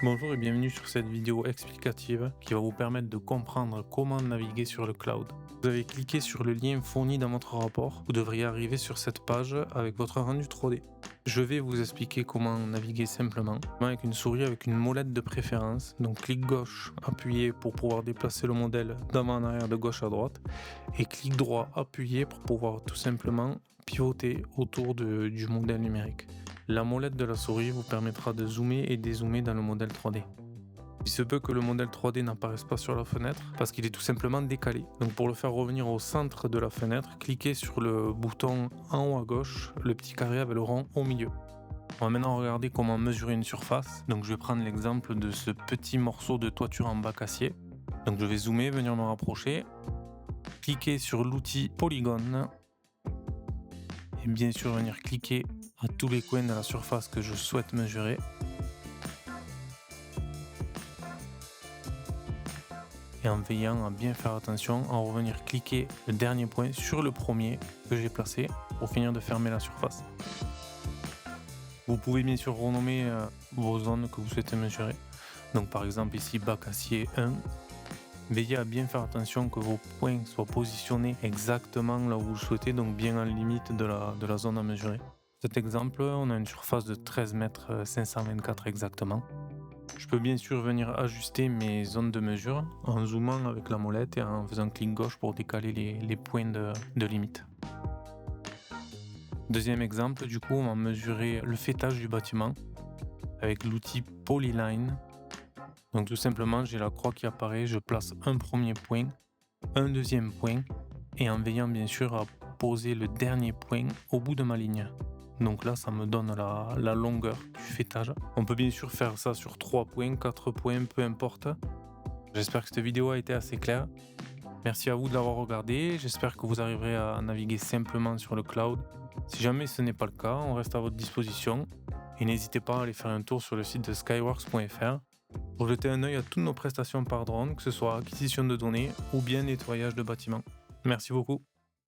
Bonjour et bienvenue sur cette vidéo explicative qui va vous permettre de comprendre comment naviguer sur le cloud. Vous avez cliqué sur le lien fourni dans votre rapport, vous devriez arriver sur cette page avec votre rendu 3D. Je vais vous expliquer comment naviguer simplement, avec une souris avec une molette de préférence, donc clic gauche appuyé pour pouvoir déplacer le modèle d'avant en arrière de gauche à droite, et clic droit appuyé pour pouvoir tout simplement pivoter autour du modèle numérique. La molette de la souris vous permettra de zoomer et dézoomer dans le modèle 3D. Il se peut que le modèle 3D n'apparaisse pas sur la fenêtre parce qu'il est tout simplement décalé. Donc pour le faire revenir au centre de la fenêtre, cliquez sur le bouton en haut à gauche, le petit carré avec le rond au milieu. On va maintenant regarder comment mesurer une surface. Donc je vais prendre l'exemple de ce petit morceau de toiture en bac acier. Donc je vais zoomer, venir me rapprocher, cliquer sur l'outil polygone et bien sûr venir cliquer à tous les coins de la surface que je souhaite mesurer. Et en veillant à bien faire attention, en revenir cliquer le dernier point sur le premier que j'ai placé pour finir de fermer la surface. Vous pouvez bien sûr renommer vos zones que vous souhaitez mesurer. Donc par exemple ici bac acier 1. Veillez à bien faire attention que vos points soient positionnés exactement là où vous le souhaitez, donc bien en limite de la zone à mesurer. Cet exemple, on a une surface de 13 mètres 524 exactement. Je peux bien sûr venir ajuster mes zones de mesure en zoomant avec la molette et en faisant clic gauche pour décaler les points de limite. Deuxième exemple, du coup, on va mesurer le faîtage du bâtiment avec l'outil Polyline. Donc tout simplement, j'ai la croix qui apparaît, je place un premier point, un deuxième point et en veillant bien sûr à poser le dernier point au bout de ma ligne. Donc là, ça me donne la longueur du faîtage. On peut bien sûr faire ça sur 3 points, 4 points, peu importe. J'espère que cette vidéo a été assez claire. Merci à vous de l'avoir regardé. J'espère que vous arriverez à naviguer simplement sur le cloud. Si jamais ce n'est pas le cas, on reste à votre disposition. Et n'hésitez pas à aller faire un tour sur le site de skyworks.fr pour jeter un œil à toutes nos prestations par drone, que ce soit acquisition de données ou bien nettoyage de bâtiments. Merci beaucoup.